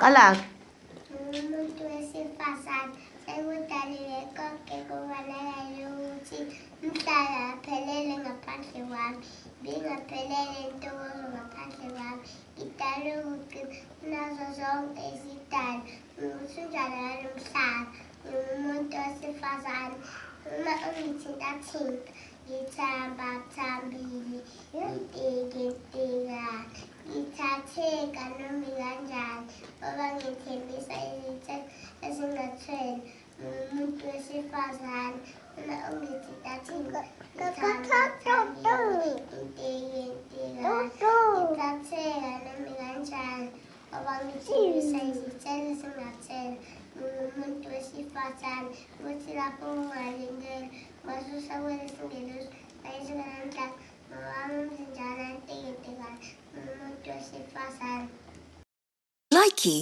qala. Umuntu wesifazane sekudalile konke kubalakala ukuthi umhlaba aphelele ngaphandle kwami, bingaphelele intokozo ngaphandle kwami. Ngidalwe ukuqina kunazo zonke izidalwa, nguthunjana ngalo mhlaba, ngumuntu wesifazane. Uma ungithintathinta, ngithambile, ngiteketeka, ngithatheka noma kanjani, ngoba ngithembisa izithelo ezingatheli, ngumuntu wesifazane. Uma ungithintathinta, ngithambile, ngiteketeka, ngithatheka noma kanjani, ngoba ngithembisa izithelo ezingatheli, ngumuntu wesifazane. Kuthi lapho ungalindele, kwasusa kwesingelosi ayisingamdla, ngowami umzinjana nteketekayo, ngumuntu wesifazane. Likey